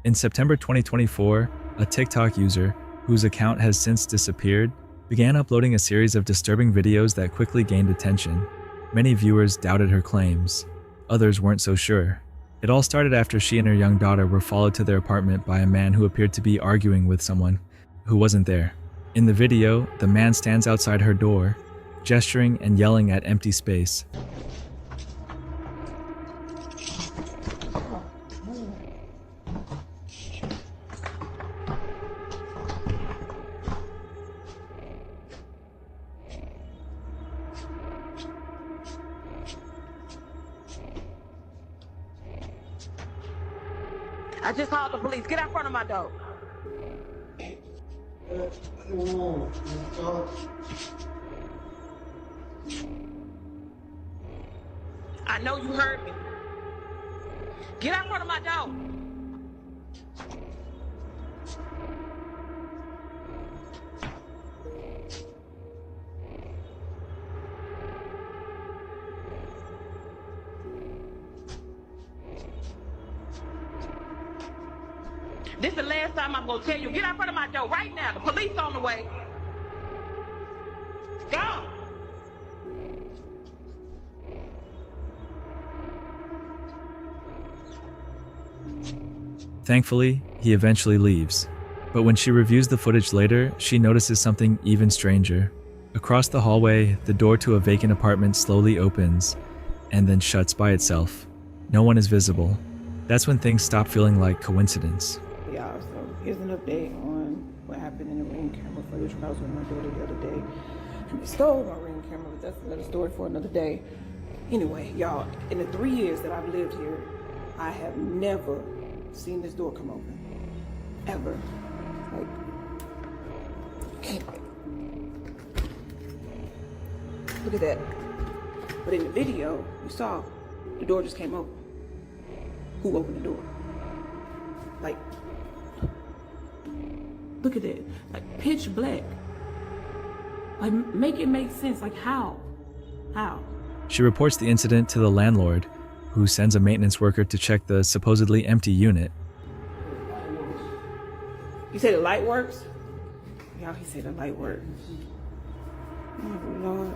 In September 2024, a TikTok user, whose account has since disappeared, began uploading a series of disturbing videos that quickly gained attention. Many viewers doubted her claims. Others weren't so sure. It all started after she and her young daughter were followed to their apartment by a man who appeared to be arguing with someone who wasn't there. In the video, the man stands outside her door, gesturing and yelling at empty space. I just called the police. Get out front of my door. I know you heard me. Get out front of my door. This is the last time I'm gonna tell you. Get out front of my door right now. The police on the way. Go. Thankfully, he eventually leaves. But when she reviews the footage later, she notices something even stranger. Across the hallway, the door to a vacant apartment slowly opens and then shuts by itself. No one is visible. That's when things stop feeling like coincidence. Y'all, so here's an update on what happened in the ring camera footage when I was with my daughter the other day. And they stole my ring camera, but that's another story for another day. Anyway, y'all, in the 3 years that I've lived here, I have never seen this door come open. Ever. Like, anyway. Look at that. But in the video, you saw the door just came open. Who opened the door? Like, look at that. Like, pitch black. Like, make it make sense. Like, how? How? She reports the incident to the landlord, who sends a maintenance worker to check the supposedly empty unit. You say the light works? Y'all, he said the light works. Oh, Lord.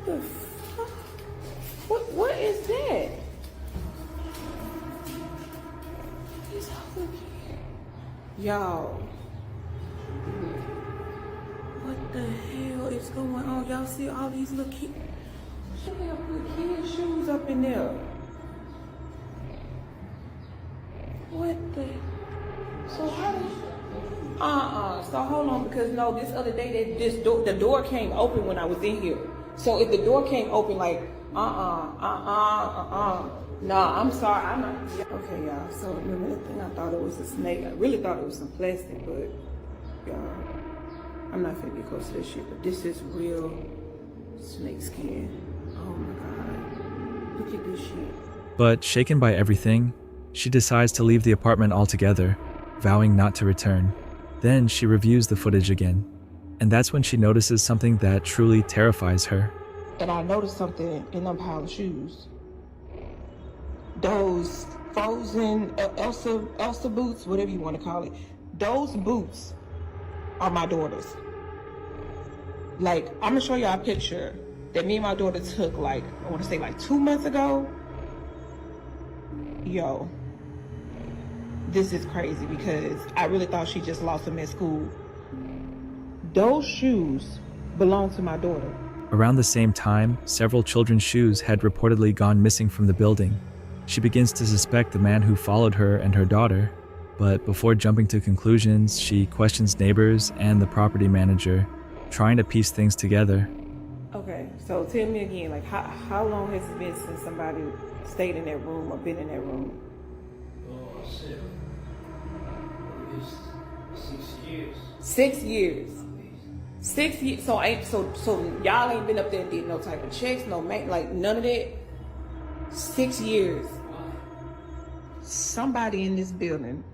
The fuck? What is that? He's over here. Y'all. What the hell is going on? Y'all see all these little kids? They put kids' shoes up in there. What the? So how did? So hold on, because no, this other day the door came open when I was in here. So if the door came open, like, nah, I'm sorry, I'm not. Okay, y'all. So remember the thing? I thought it was a snake. I really thought it was some plastic, but y'all, I'm not finna get close to this shit. But this is real snake skin. Oh my God! Look at this shit. But shaken by everything, she decides to leave the apartment altogether, vowing not to return. Then she reviews the footage again. And that's when she notices something that truly terrifies her. And I noticed something in them pile of shoes. Those frozen Elsa boots, whatever you want to call it. Those boots are my daughter's. Like, I'm gonna show y'all a picture that me and my daughter took, like, I want to say like 2 months ago. Yo, this is crazy because I really thought she just lost them at school. Those shoes belong to my daughter. Around the same time, several children's shoes had reportedly gone missing from the building. She begins to suspect the man who followed her and her daughter, but before jumping to conclusions, she questions neighbors and the property manager, trying to piece things together. Okay, so tell me again, like, how long has it been since somebody stayed in that room or been in that room? Oh, shit. It's 6 years. 6 years. 6 years. So y'all ain't been up there and did no type of checks, like none of that. 6 years. Somebody in this building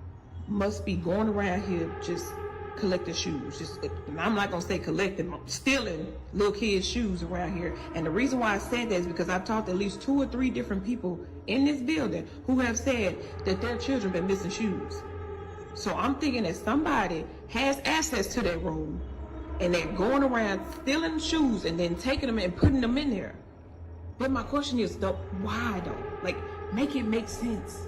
must be going around here just collecting shoes. I'm not gonna say collecting, stealing little kids' shoes around here. And the reason why I said that is because I've talked to at least 2 or 3 different people in this building who have said that their children been missing shoes. So I'm thinking that somebody has access to that room and they're going around stealing shoes and then taking them and putting them in there. But my question is, though, why though? Like, make it make sense.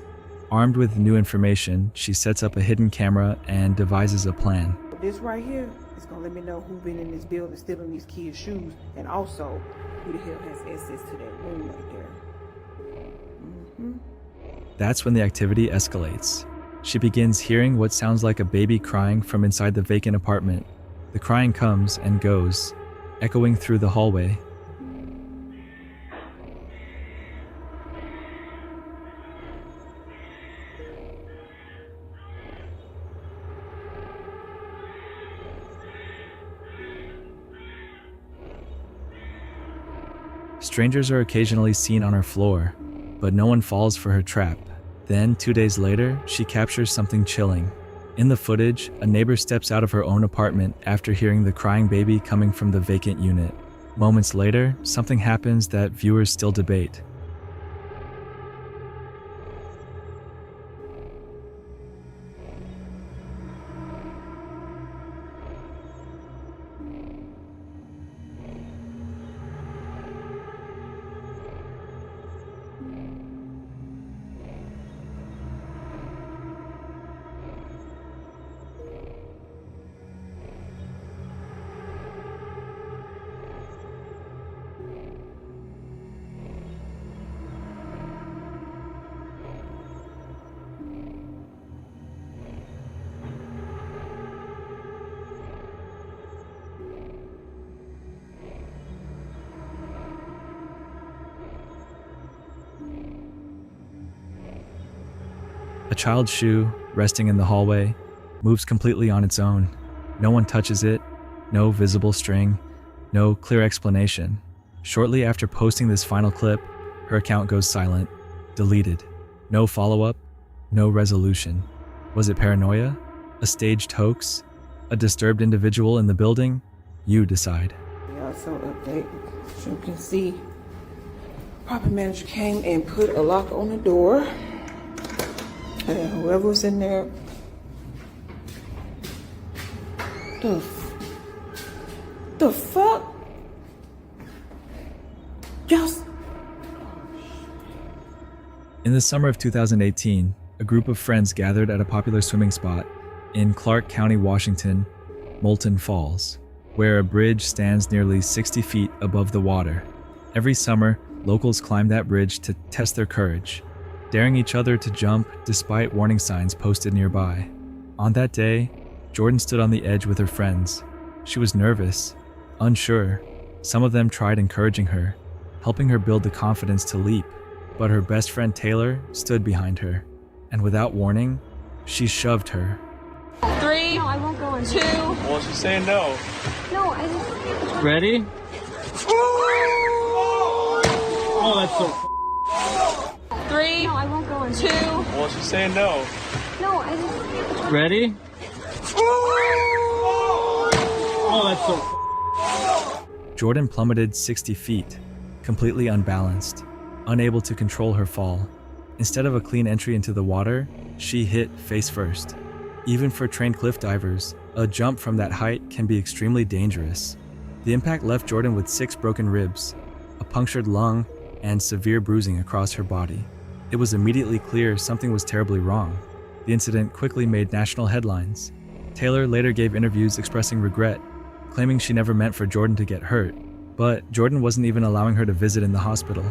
Armed with new information, she sets up a hidden camera and devises a plan. This right here is gonna let me know who been in this building stealing these kids' shoes, and also who the hell has access to that room right there. That's when the activity escalates. She begins hearing what sounds like a baby crying from inside the vacant apartment. The crying comes and goes, echoing through the hallway. Strangers are occasionally seen on her floor, but no one falls for her trap. Then, 2 days later, she captures something chilling. In the footage, a neighbor steps out of her own apartment after hearing the crying baby coming from the vacant unit. Moments later, something happens that viewers still debate. A child's shoe, resting in the hallway, moves completely on its own. No one touches it, no visible string, no clear explanation. Shortly after posting this final clip, her account goes silent, deleted. No follow-up, no resolution. Was it paranoia? A staged hoax? A disturbed individual in the building? You decide. Also update, as you can see, property manager came and put a lock on the door. And whoever was in there, the fuck? Just. In the summer of 2018, a group of friends gathered at a popular swimming spot in Clark County, Washington, Moulton Falls, where a bridge stands nearly 60 feet above the water. Every summer, locals climb that bridge to test their courage, daring each other to jump despite warning signs posted nearby. On that day, Jordan stood on the edge with her friends. She was nervous, unsure. Some of them tried encouraging her, helping her build the confidence to leap. But her best friend Taylor stood behind her, and without warning, she shoved her. 3, no, I won't go in 2. Well, she's saying no. No, I just... Ready? Oh, that's so... 3, no, I won't go in 2. Well, she's saying no. No, I just... Ready? Oh, that's so... Jordan plummeted 60 feet, completely unbalanced, unable to control her fall. Instead of a clean entry into the water, she hit face first. Even for trained cliff divers, a jump from that height can be extremely dangerous. The impact left Jordan with 6 broken ribs, a punctured lung, and severe bruising across her body. It was immediately clear something was terribly wrong. The incident quickly made national headlines. Taylor later gave interviews expressing regret, claiming she never meant for Jordan to get hurt. But Jordan wasn't even allowing her to visit in the hospital.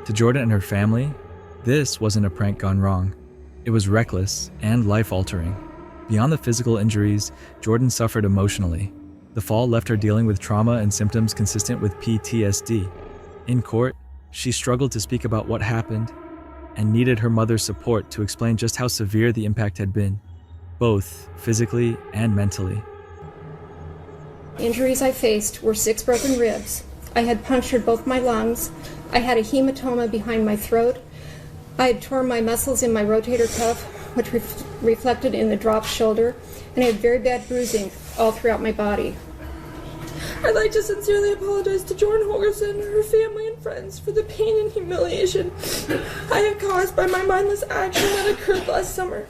To Jordan and her family, this wasn't a prank gone wrong. It was reckless and life-altering. Beyond the physical injuries, Jordan suffered emotionally. The fall left her dealing with trauma and symptoms consistent with PTSD. In court, she struggled to speak about what happened and needed her mother's support to explain just how severe the impact had been, both physically and mentally. Injuries I faced were 6 broken ribs. I had punctured both my lungs. I had a hematoma behind my throat. I had torn my muscles in my rotator cuff. which reflected in the dropped shoulder, and I had very bad bruising all throughout my body. I'd like to sincerely apologize to Jordan Holgerson, her family, and friends for the pain and humiliation I have caused by my mindless action that occurred last summer.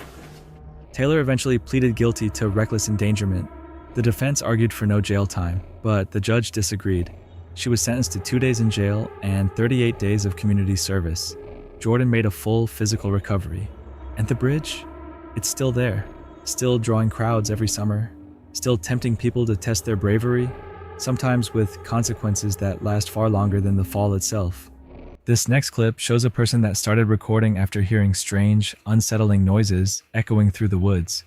Taylor eventually pleaded guilty to reckless endangerment. The defense argued for no jail time, but the judge disagreed. She was sentenced to 2 days in jail and 38 days of community service. Jordan made a full physical recovery. And the bridge? It's still there, still drawing crowds every summer, still tempting people to test their bravery, sometimes with consequences that last far longer than the fall itself. This next clip shows a person that started recording after hearing strange, unsettling noises echoing through the woods.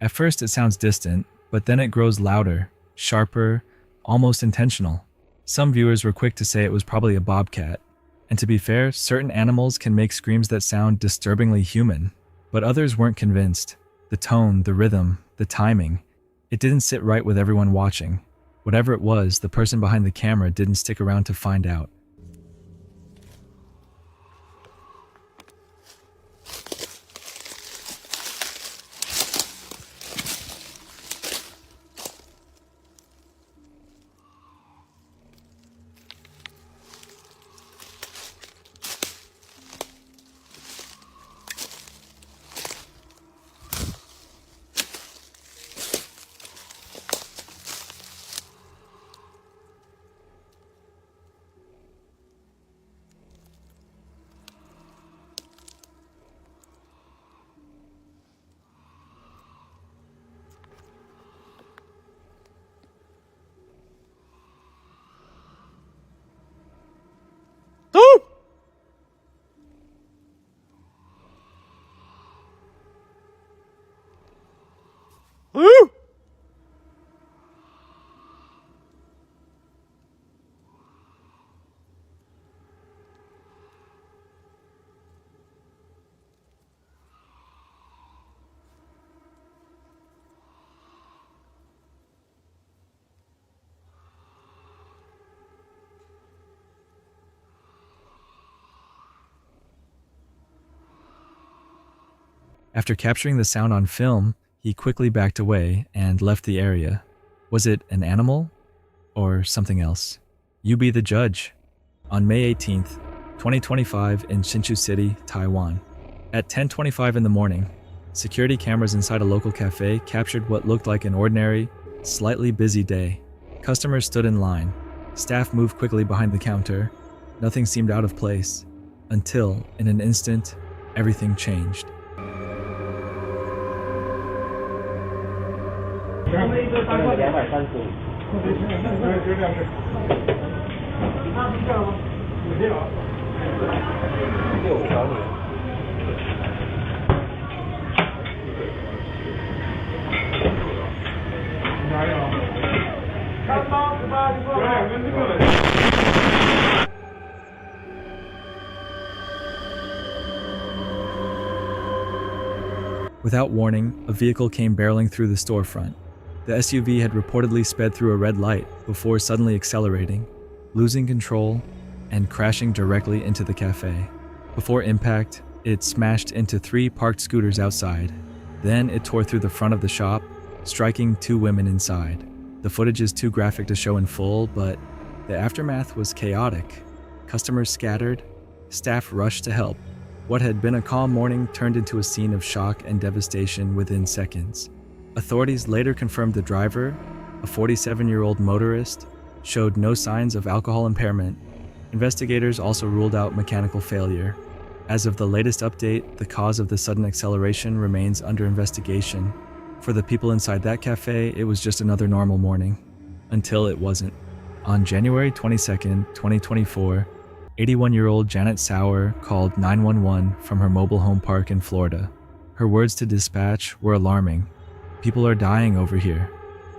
At first it sounds distant, but then it grows louder, sharper, almost intentional. Some viewers were quick to say it was probably a bobcat. And to be fair, certain animals can make screams that sound disturbingly human, but others weren't convinced. The tone, the rhythm, the timing, it didn't sit right with everyone watching. Whatever it was, the person behind the camera didn't stick around to find out. After capturing the sound on film, he quickly backed away and left the area. Was it an animal or something else? You be the judge. On May 18th, 2025 in Hsinchu City, Taiwan. At 10:25 in the morning, security cameras inside a local cafe captured what looked like an ordinary, slightly busy day. Customers stood in line. Staff moved quickly behind the counter. Nothing seemed out of place. Until, in an instant, everything changed. Without warning, a vehicle came barreling through the storefront. The SUV had reportedly sped through a red light before suddenly accelerating, losing control, and crashing directly into the cafe. Before impact, it smashed into 3 parked scooters outside. Then it tore through the front of the shop, striking 2 women inside. The footage is too graphic to show in full, but the aftermath was chaotic. Customers scattered, staff rushed to help. What had been a calm morning turned into a scene of shock and devastation within seconds. Authorities later confirmed the driver, a 47-year-old motorist, showed no signs of alcohol impairment. Investigators also ruled out mechanical failure. As of the latest update, the cause of the sudden acceleration remains under investigation. For the people inside that cafe, it was just another normal morning. Until it wasn't. On January 22nd, 2024, 81-year-old Janet Sauer called 911 from her mobile home park in Florida. Her words to dispatch were alarming. "People are dying over here."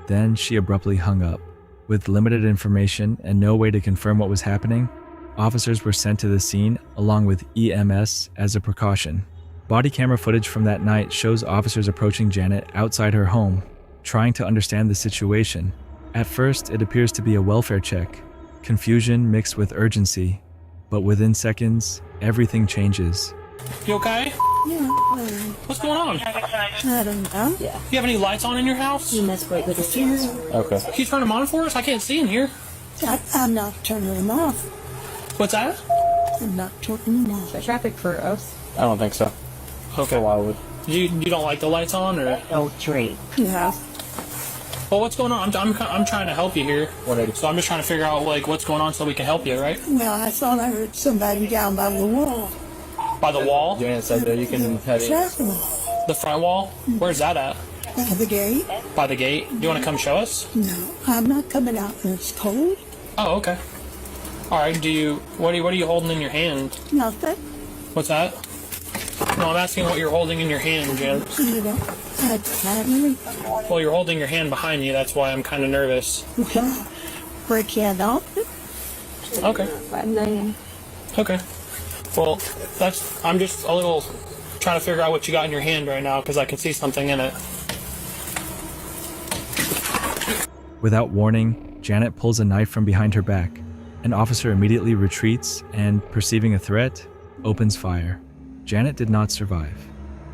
Then she abruptly hung up. With limited information and no way to confirm what was happening, officers were sent to the scene along with EMS as a precaution. Body camera footage from that night shows officers approaching Janet outside her home, trying to understand the situation. At first, it appears to be a welfare check, confusion mixed with urgency. But within seconds, everything changes. You okay? Yeah, What's going on? I don't know. Yeah. You have any lights on in your house? You must wait with the fuse. Okay. Can you turn them on for us? I can't see in here. I'm not turning them off. What's that? I'm not turning them off. Traffic for us. I don't think so. Okay. Why would? You don't like the lights on, or? Oh, 3. Yeah. Well, what's going on? I'm trying to help you here. So I'm just trying to figure out like what's going on so we can help you, right? Well, I thought I heard somebody down by the wall. By the wall? Janet said that you can head in. The front wall? Where's that at? By the gate? By the gate? Do you want to come show us? No, I'm not coming out when it's cold. Oh, okay. All right. What are you holding in your hand? Nothing. What's that? No, I'm asking what you're holding in your hand, Jen. You know, I really, Well, you're holding your hand behind you. That's why I'm kind of nervous. well, break your hand off. Okay. Okay. Well, I'm just a little trying to figure out what you got in your hand right now because I can see something in it. Without warning, Janet pulls a knife from behind her back. An officer immediately retreats and, perceiving a threat, opens fire. Janet did not survive.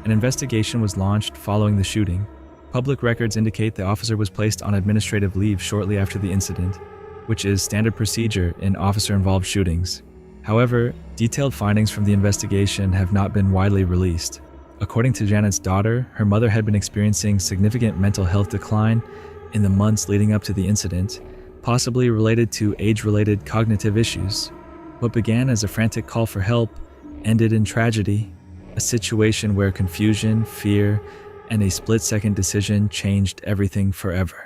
An investigation was launched following the shooting. Public records indicate the officer was placed on administrative leave shortly after the incident, which is standard procedure in officer-involved shootings. However, detailed findings from the investigation have not been widely released. According to Janet's daughter, her mother had been experiencing significant mental health decline in the months leading up to the incident, possibly related to age-related cognitive issues. What began as a frantic call for help ended in tragedy, a situation where confusion, fear, and a split-second decision changed everything forever.